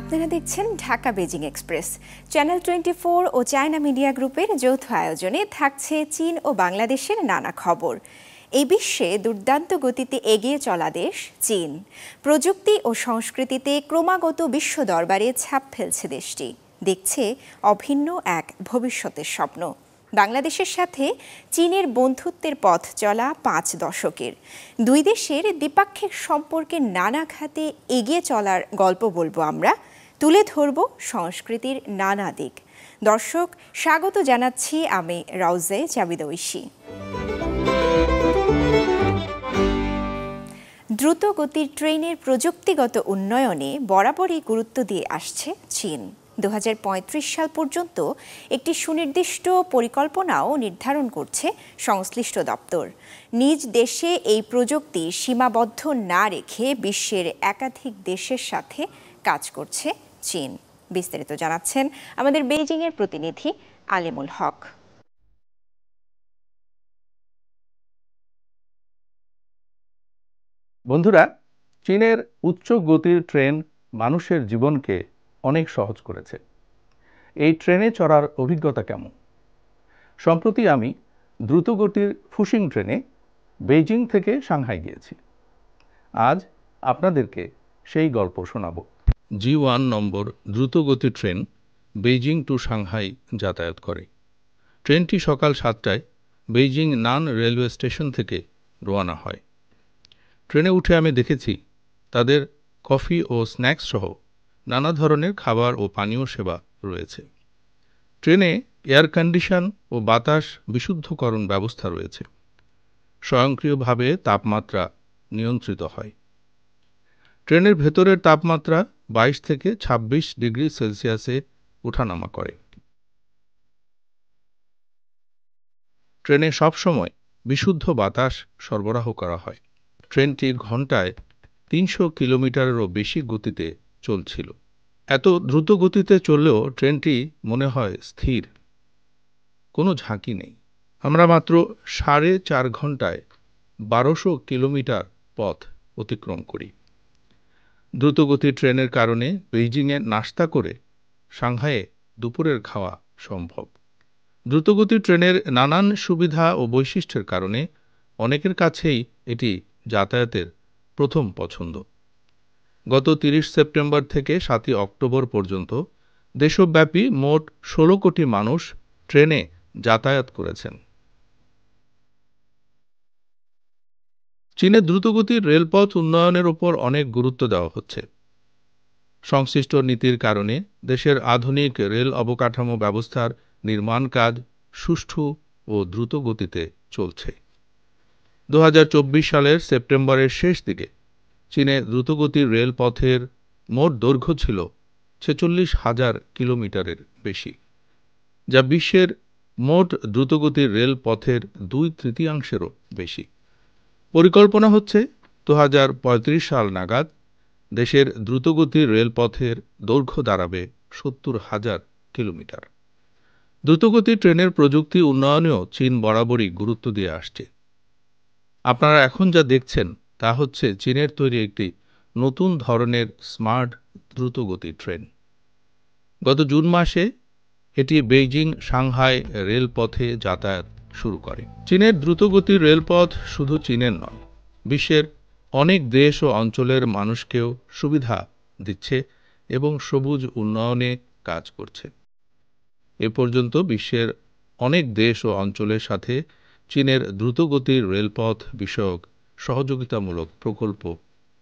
আপনারা দেখছেন Dhaka Beijing express. Channel 24 ও China media গ্রুপের যৌথ আয়োজনে থাকছে চীন ও বাংলাদেশের নানা খবর। এই বিশ্বে দুর্দান্ত গতিতে এগিয়ে চলা দেশ চীন। প্রযুক্তি ও সংস্কৃতিতে ক্রমাগত বিশ্ব দরবারে ছাপ ফেলছে দেশটি। দেখছে অভিন্ন এক ভবিষ্যতের স্বপ্ন। বাংলাদেশের সাথে চীনের বন্ধুত্বের পথ চলা 5 দশকের। দুই দেশের দ্বিপাক্ষিক সম্পর্কের নানা খাতে এগিয়ে চলার গল্প বলবো আমরা, তুলে ধরব সংস্কৃতির নানা দিক। দর্শক, স্বাগত জানাচ্ছি আমি রাউজে জাবিদা ঐশী। দ্রুত গতির ট্রেনের প্রযুক্তিগত উন্নয়নে বরাবরই গুরুত্ব দিয়ে আসছে চীন। 2035 সাল পর্যন্ত একটি সুনির্দিষ্ট পরিকল্পনাও নির্ধারণ করছে সংশ্লিষ্ট দপ্তর। নিজ দেশে এই প্রযুক্তি সীমাবদ্ধ না রেখে বিশ্বের একাধিক দেশের সাথে কাজ করছে চীন। বিস্তারিত জানাচ্ছেন আমাদের বেইজিংয়ের প্রতিনিধি আলেমুল হক। বন্ধুরা, চীনের উচ্চ গতির ট্রেন মানুষের জীবনকে অনেক সহজ করেছে। এই ট্রেনে চড়ার অভিজ্ঞতা কেমন? সম্প্রতি আমি দ্রুতগতির ফুসিং ট্রেনে বেইজিং থেকে সাংহাই গিয়েছি। আজ আপনাদেরকে সেই গল্প শোনাব। G1 নম্বর দ্রুতগতি ট্রেন বেইজিং টু সাংহাই যাতায়াত করে। ট্রেনটি সকাল 7টায় বেইজিং নান রেলওয়ে স্টেশন থেকে রওনা হয়। ট্রেনে উঠে আমি দেখেছি তাদের কফি ও স্ন্যাক্স সহ নানা ধরনের খাবার ও পানীয় সেবা রয়েছে। ট্রেনে এয়ার কন্ডিশন ও বাতাস বিশুদ্ধকরণ ব্যবস্থা রয়েছে। স্বয়ংক্রিয়ভাবে তাপমাত্রা নিয়ন্ত্রিত হয়। ট্রেনের ভেতরের তাপমাত্রা 22 থেকে 26 ডিগ্রি সেলসিয়াসে ওঠানামা করে। ট্রেনে সবসময় বিশুদ্ধ বাতাস সরবরাহ করা হয়। ট্রেনটি ঘন্টায় 300 কিলোমিটারেরও বেশি গতিতে চলছিল। এত দ্রুত গতিতে চললেও ট্রেনটি মনে হয় স্থির, কোনো ঝাঁকি নেই। আমরা মাত্র 4.5 ঘন্টায় 1200 কিলোমিটার পথ অতিক্রম করি। দ্রুতগতির ট্রেনের কারণে বেইজিংয়ে নাস্তা করে সাংহাইয়ে দুপুরের খাওয়া সম্ভব। দ্রুতগতির ট্রেনের নানান সুবিধা ও বৈশিষ্ট্যের কারণে অনেকের কাছেই এটি যাতায়াতের প্রথম পছন্দ। গত 30 সেপ্টেম্বর থেকে 7 অক্টোবর পর্যন্ত দেশব্যাপী মোট 16 কোটি মানুষ ট্রেনে যাতায়াত করেছেন। চীনের দ্রুতগতির রেলপথ উন্নয়নের উপর অনেক গুরুত্ব দেওয়া হচ্ছে। সংশ্লিষ্ট নীতির কারণে দেশের আধুনিক রেল অবকাঠামো ব্যবস্থার নির্মাণ কাজ সুষ্ঠু ও দ্রুত গতিতে চলছে। 2024 সালের সেপ্টেম্বরের শেষ দিকে চীনে দ্রুতগতির রেলপথের মোট দৈর্ঘ্য ছিল 46,000 কিলোমিটারের বেশি, যা বিশ্বের মোট দ্রুতগতির রেলপথের 2/3 বেশি। পরিকল্পনা হচ্ছে 2035 সাল নাগাদ দেশের দ্রুতগতির রেলপথের দৈর্ঘ্য দাঁড়াবে 70,000 কিলোমিটার। দ্রুতগতির ট্রেনের প্রযুক্তি উন্নয়নেও চীন বরাবরই গুরুত্ব দিয়ে আসছে। আপনারা এখন যা দেখছেন তা হচ্ছে চীনের তৈরি একটি নতুন ধরনের স্মার্ট দ্রুতগতির ট্রেন। গত জুন মাসে এটি বেইজিং সাংহাই রেলপথে যাতায়াত শুরু করে। চীনের দ্রুতগতির রেলপথ শুধু চীনের নয়, বিশ্বের অনেক দেশ ও অঞ্চলের মানুষকেও সুবিধা দিচ্ছে এবং সবুজ উন্নয়নে কাজ করছে। এ পর্যন্ত বিশ্বের অনেক দেশ ও অঞ্চলের সাথে চীনের দ্রুতগতির রেলপথ বিষয়ক সহযোগিতামূলক প্রকল্প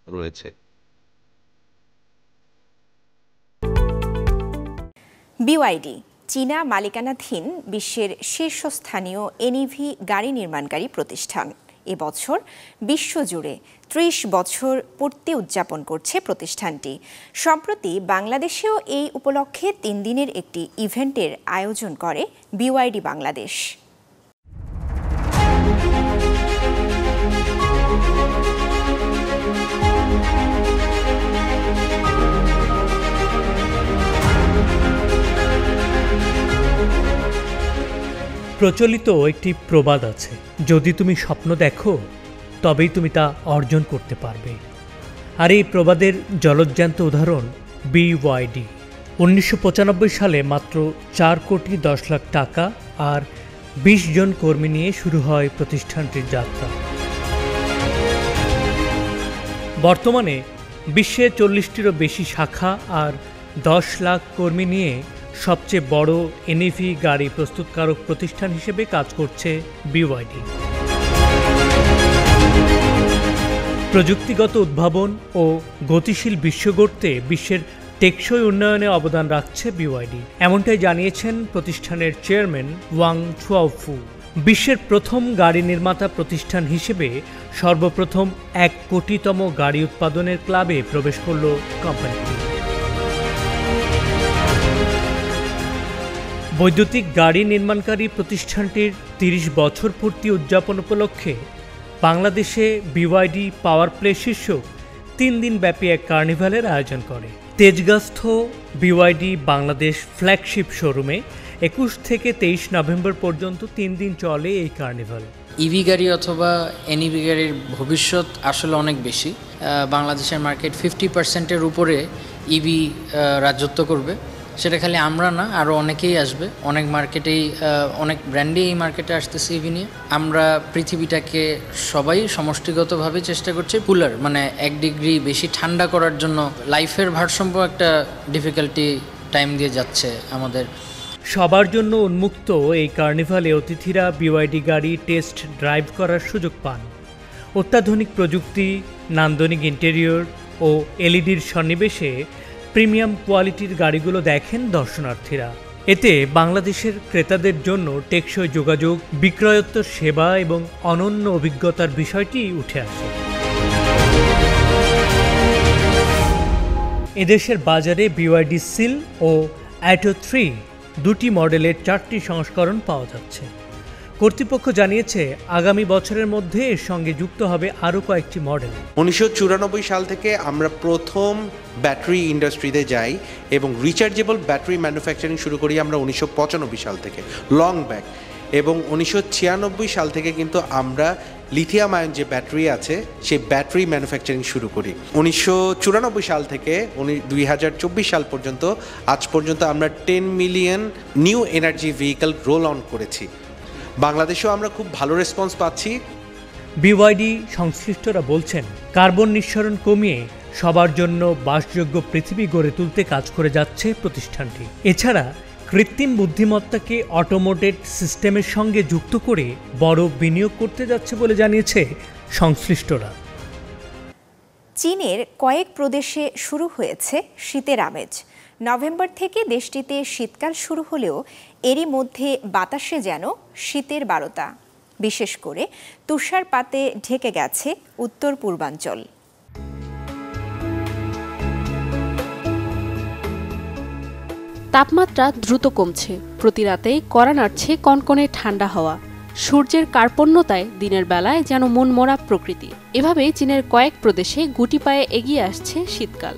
রয়েছে। বিওয়াইডি চীনা মালিকানাধীন বিশ্বের শীর্ষস্থানীয় এনইভি গাড়ি নির্মাণকারী প্রতিষ্ঠান। এবছর বিশ্বজুড়ে 30 বছর পূর্তি উদযাপন করছে প্রতিষ্ঠানটি। সম্প্রতি বাংলাদেশেও এই উপলক্ষে 3 দিনের একটি ইভেন্টের আয়োজন করে বিওয়াইডি বাংলাদেশ। প্রচলিত একটি প্রবাদ আছে, যদি তুমি স্বপ্ন দেখো তবেই তুমি তা অর্জন করতে পারবে। আর এই প্রবাদের জলজ্যান্ত উদাহরণ BYD। 1995 সালে মাত্র 4 কোটি 10 লাখ টাকা আর 20 জন কর্মী নিয়ে শুরু হয় প্রতিষ্ঠানটির যাত্রা। বর্তমানে বিশ্বে 40টিরও বেশি শাখা আর 10 লাখ কর্মী নিয়ে সবচেয়ে বড় NEV গাড়ি প্রস্তুতকারক প্রতিষ্ঠান হিসেবে কাজ করছে BYD। প্রযুক্তিগত উদ্ভাবন ও গতিশীল বিশ্ব গড়তে বিশ্বের টেকসই উন্নয়নে অবদান রাখছে BYD, এমনটাই জানিয়েছেন প্রতিষ্ঠানের চেয়ারম্যান ওয়াং চুয়াওফু। বিশ্বের প্রথম গাড়ি নির্মাতা প্রতিষ্ঠান হিসেবে সর্বপ্রথম 1 কোটিতম গাড়ি উৎপাদনের ক্লাবে প্রবেশ করল কোম্পানিটি। বৈদ্যুতিক গাড়ি নির্মাণকারী প্রতিষ্ঠানটির 30 বছর পূর্তি উদযাপন উপলক্ষে বাংলাদেশে BYD পাওয়ার প্লে শীর্ষক 3 দিন ব্যাপী এক কার্নিভালের আয়োজন করে। তেজগাঁস্থ BYD বাংলাদেশ ফ্ল্যাগশিপ শোরুমে 21 থেকে 23 নভেম্বর পর্যন্ত 3 দিন চলে এই কার্নিভাল। ইভি গাড়ি অথবা NEV গাড়ির ভবিষ্যৎ আসলে অনেক বেশি। বাংলাদেশের মার্কেট 50%-এর উপরে ইভি রাজত্ব করবে। সেটা খালি আমরা না, আরও অনেকেই আসবে। অনেক মার্কেটেই অনেক ব্র্যান্ডই এই মার্কেটে আসতেছে ইভি নিয়ে। আমরা পৃথিবীটাকে সবাই সমষ্টিগতভাবে চেষ্টা করছি কুলার, মানে 1 ডিগ্রি বেশি ঠান্ডা করার জন্য। লাইফের ভারসাম্য একটা ডিফিকাল্টি টাইম দিয়ে যাচ্ছে আমাদের। সবার জন্য উন্মুক্ত এই কার্নিভালে অতিথিরা BYD গাড়ি টেস্ট ড্রাইভ করার সুযোগ পান। অত্যাধুনিক প্রযুক্তি, নান্দনিক ইন্টেরিয়র ও LED-র সন্নিবেশে প্রিমিয়াম কোয়ালিটির গাড়িগুলো দেখেন দর্শনার্থীরা। এতে বাংলাদেশের ক্রেতাদের জন্য টেকসই যোগাযোগ, বিক্রয়োত্তর সেবা এবং অনন্য অভিজ্ঞতার বিষয়টি উঠে আসে। এদেশের বাজারে BYD সিল ও অ্যাটো 3 দুটি মডেলের 4টি সংস্করণ পাওয়া যাচ্ছে। কর্তৃপক্ষ জানিয়েছে আগামী বছরের মধ্যে এর সঙ্গে যুক্ত হবে আরও কয়েকটি মডেল। 1994 সাল থেকে আমরা প্রথম ব্যাটারি ইন্ডাস্ট্রিতে যাই এবং রিচার্জেবল ব্যাটারি ম্যানুফ্যাকচারিং শুরু করি আমরা 1995 সাল থেকে, লং ব্যাক। এবং 1996 সাল থেকে কিন্তু আমরা লিথিয়াম আয়ন যে ব্যাটারি আছে সেই ব্যাটারি ম্যানুফ্যাকচারিং শুরু করি। 1994 সাল থেকে 2024 সাল পর্যন্ত আজ পর্যন্ত আমরা 10 million new energy vehicle roll on করেছি। বাংলাদেশেও আমরা খুব ভালো রেসপন্স পাচ্ছি। BYD সংশ্লিষ্টরা বলছেন কার্বন নিঃসরণ কমিয়ে সবার জন্য বাসযোগ্য পৃথিবী গড়ে তুলতে কাজ করে যাচ্ছে প্রতিষ্ঠানটি। এছাড়া কৃত্রিম বুদ্ধিমত্তাকে অটোমেটেড সিস্টেমের সঙ্গে যুক্ত করে বড় বিনিয়োগ করতে যাচ্ছে বলে জানিয়েছে সংশ্লিষ্টরা। চীনের কয়েক প্রদেশে শুরু হয়েছে শীতের আমেজ। নভেম্বর থেকে দেশটিতে শীতকাল শুরু হলেও এরই মধ্যে বাতাসে যেন শীতের বারতা। বিশেষ করে তুষারপাতে ঢেকে গেছে উত্তর পূর্বাঞ্চল। তাপমাত্রা দ্রুত কমছে, প্রতি রাতেই কড়া নাড়ছে কনকনে ঠান্ডা হাওয়া। সূর্যের কার্পণ্যতায় দিনের বেলায় যেন মনমরা প্রকৃতি। এভাবেই চীনের কয়েক প্রদেশে গুটি পায়ে এগিয়ে আসছে শীতকাল।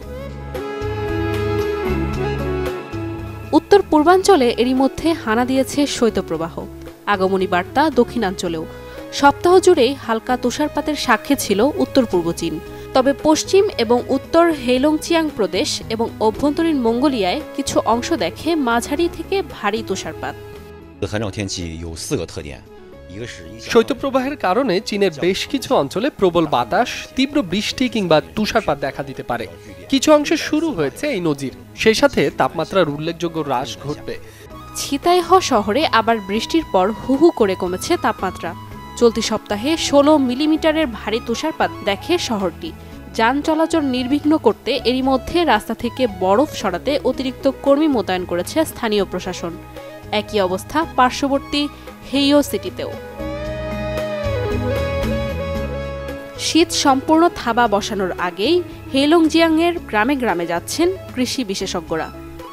উত্তর পূর্বাঞ্চলে এরই মধ্যে হানা দিয়েছে শৈত্যপ্রবাহ। আগমনী বার্তা দক্ষিণাঞ্চলেও। সপ্তাহ জুড়েই হালকা তুষারপাতের সাক্ষী ছিল উত্তর পূর্ব চীন। তবে পশ্চিম এবং উত্তর হেইলংচিয়াং প্রদেশ এবং অভ্যন্তরীণ মঙ্গোলিয়ায় কিছু অংশ দেখে মাঝারি থেকে ভারী তুষারপাত। শৈত্যপ্রবাহের কারণে চীনের বেশ কিছু অঞ্চলে প্রবল বাতাস, তীব্র বৃষ্টি কিংবা তুষারপাত দেখা দিতে পারে। কিছু অংশে শুরু হয়েছে এই নজির। সেই সাথে তাপমাত্রার উল্লেখযোগ্য হ্রাস ঘটবে। ছিতাইহ শহরে আবার বৃষ্টির পর হু হু করে কমেছে তাপমাত্রা। চলতি সপ্তাহে 16 মিলিমিটারের ভারী তুষারপাত দেখে শহরটি। যান চলাচল নির্বিঘ্ন করতে এরই মধ্যে রাস্তা থেকে বরফ সরাতে অতিরিক্ত কর্মী মোতায়েন করেছে স্থানীয় প্রশাসন। একই অবস্থা পার্শ্ববর্তী হেইও সিটিতেও। শীত সম্পূর্ণ থাবা বসানোর আগেই হেইলংজিয়াংয়ের গ্রামে গ্রামে যাচ্ছেন কৃষি বিশেষজ্ঞরা।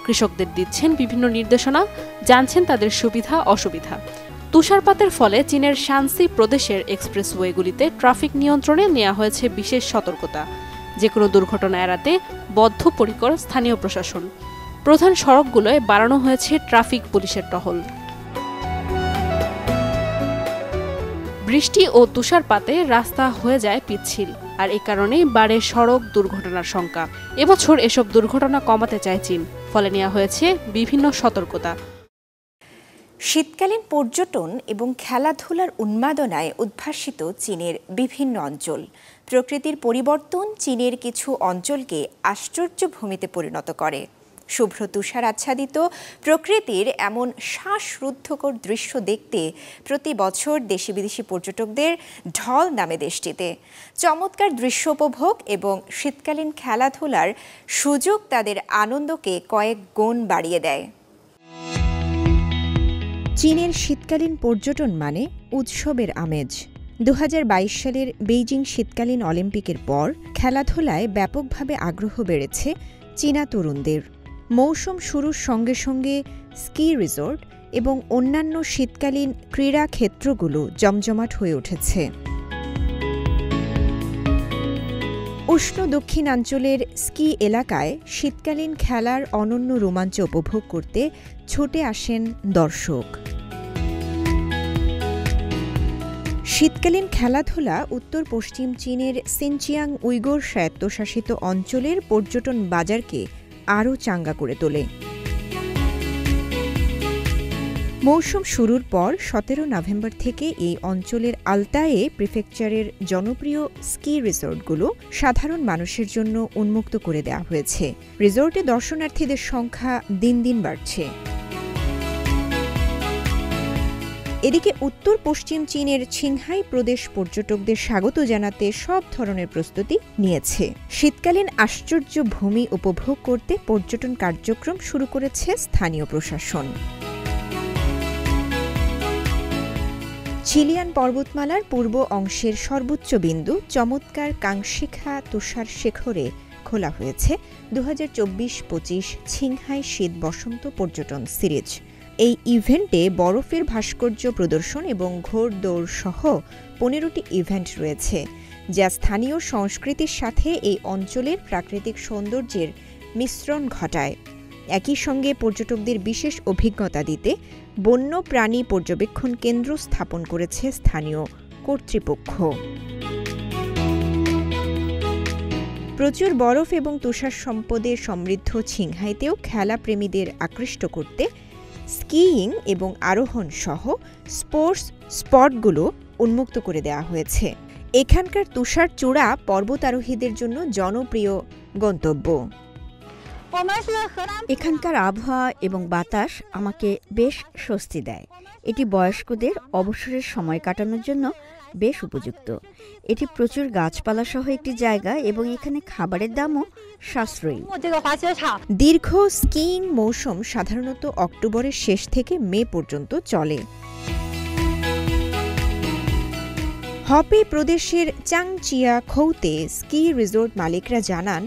কৃষকদের দিচ্ছেন বিভিন্ন নির্দেশনা, জানছেন তাদের সুবিধা অসুবিধা। তুষারপাতের ফলে চীনের শানসি প্রদেশের এক্সপ্রেসওয়েগুলিতে ট্রাফিক নিয়ন্ত্রণে নেওয়া হয়েছে বিশেষ সতর্কতা। যে কোনো দুর্ঘটনা এড়াতে বদ্ধপরিকর স্থানীয় প্রশাসন। প্রধান সড়কগুলোয় বাড়ানো হয়েছে ট্রাফিক পুলিশের টহল। বৃষ্টি ও তুষারপাতে রাস্তা হয়ে যায় পিচ্ছিল। আর এ কারণেই বাড়ে সড়ক দুর্ঘটনার সংখ্যা। এবছর এসব দুর্ঘটনা কমাতে চায় চীন, ফলে নেওয়া হয়েছে বিভিন্ন সতর্কতা। শীতকালীন পর্যটন এবং খেলাধুলার উন্মাদনায় উদ্ভাসিত চীনের বিভিন্ন অঞ্চল। প্রকৃতির পরিবর্তন চীনের কিছু অঞ্চলকে আশ্চর্য ভূমিতে পরিণত করে। শুভ্র তুষার আচ্ছাদিত প্রকৃতির এমন শ্বাসরুদ্ধকর দৃশ্য দেখতে প্রতি বছর দেশি বিদেশি পর্যটকদের ঢল নামে দেশটিতে। চমৎকার দৃশ্য উপভোগ এবং শীতকালীন খেলাধুলার সুযোগ তাদের আনন্দকে কয়েক গুণ বাড়িয়ে দেয়। চীনের শীতকালীন পর্যটন মানে উৎসবের আমেজ। 2022 সালের বেইজিং শীতকালীন অলিম্পিকের পর খেলাধুলায় ব্যাপকভাবে আগ্রহ বেড়েছে চীনা তরুণদের। মৌসুম শুরুর সঙ্গে সঙ্গে স্কি রিসোর্ট এবং অন্যান্য শীতকালীন ক্রীড়া ক্ষেত্রগুলো জমজমাট হয়ে উঠেছে। উষ্ণ দক্ষিণাঞ্চলের স্কি এলাকায় শীতকালীন খেলার অনন্য রোমাঞ্চ উপভোগ করতে ছুটে আসেন দর্শক। শীতকালীন খেলাধুলা উত্তর পশ্চিম চীনের সিনচিয়াং উইগুর স্বায়ত্তশাসিত অঞ্চলের পর্যটন বাজারকে আরও চাঙ্গা করে তোলে। মৌসুম শুরুর পর 17 নভেম্বর থেকে এই অঞ্চলের আলতায়ে প্রিফেকচারের জনপ্রিয় স্কি রিসোর্টগুলো সাধারণ মানুষের জন্য উন্মুক্ত করে দেওয়া হয়েছে। রিসোর্টে দর্শনার্থীদের সংখ্যা দিন দিন বাড়ছে। এদিকে উত্তর পশ্চিম চীনের ছিংহাই প্রদেশ পর্যটকদের স্বাগত জানাতে সব ধরনের প্রস্তুতি নিয়েছে। শীতকালীন আশ্চর্য ভূমি উপভোগ করতে পর্যটন কার্যক্রম শুরু করেছে স্থানীয় প্রশাসন। চিলিয়ান পর্বতমালার পূর্ব অংশের সর্বোচ্চ বিন্দু চমৎকার কাংশিখা তুষার শেখরে খোলা হয়েছে 2024-25 ছিংহাই শীত বসন্ত পর্যটন সিরিজ। এই ইভেন্টে বরফের ভাস্কর্য প্রদর্শন এবং ঘোড়দৌড় সহ 15টি ইভেন্ট রয়েছে, যা স্থানীয় সংস্কৃতির সাথে এই অঞ্চলের প্রাকৃতিক সৌন্দর্যের মিশ্রণ ঘটায়। একই সঙ্গে পর্যটকদের বিশেষ অভিজ্ঞতা দিতে বন্য প্রাণী পর্যবেক্ষণ কেন্দ্র স্থাপন করেছে স্থানীয় কর্তৃপক্ষ। প্রচুর বরফ এবং তুষার সম্পদে সমৃদ্ধ ছিংহাইতেও খেলাপ্রেমীদের আকৃষ্ট করতে স্কিইং এবং আরোহণ সহ স্পোর্টস স্পটগুলো উন্মুক্ত করে দেওয়া হয়েছে। এখানকার তুষার চূড়া পর্বতারোহীদের জন্য জনপ্রিয় গন্তব্য। এখানকার আবহাওয়া এবং বাতাস আমাকে বেশ স্বস্তি দেয়। এটি বয়স্কদের অবসরের সময় কাটানোর জন্য বেশ উপযুক্ত। এটি প্রচুর গাছপালা সহ একটি জায়গা এবং এখানে খাবারের দামও সাশ্রয়ী। দীর্ঘ স্কিইং মৌসুম সাধারণত অক্টোবরের শেষ থেকে মে পর্যন্ত চলে। হপে প্রদেশের চাংচিয়া খৌতে স্কি রিসোর্ট মালিকরা জানান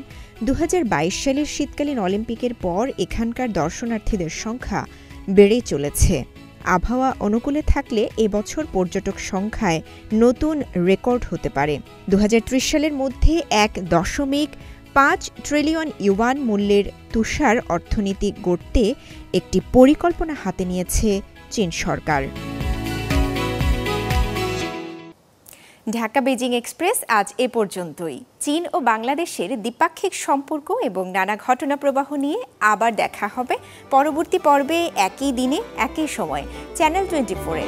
2022 সালের শীতকালীন অলিম্পিকের পর এখানকার দর্শনার্থীদের সংখ্যা বেড়ে চলেছে। আবহাওয়া অনুকূলে থাকলে এবছর পর্যটক সংখ্যায় নতুন রেকর্ড হতে পারে। 2030 সালের মধ্যে 1.5 ট্রিলিয়ন ইউয়ান মূল্যের তুষার অর্থনীতি গড়তে একটি পরিকল্পনা হাতে নিয়েছে চীন সরকার। ঢাকা বেজিং এক্সপ্রেস আজ এ পর্যন্তই। চীন ও বাংলাদেশের দ্বিপাক্ষিক সম্পর্ক এবং নানা ঘটনা প্রবাহ নিয়ে আবার দেখা হবে পরবর্তী পর্বে, একই দিনে একই সময় চ্যানেল 24-এ।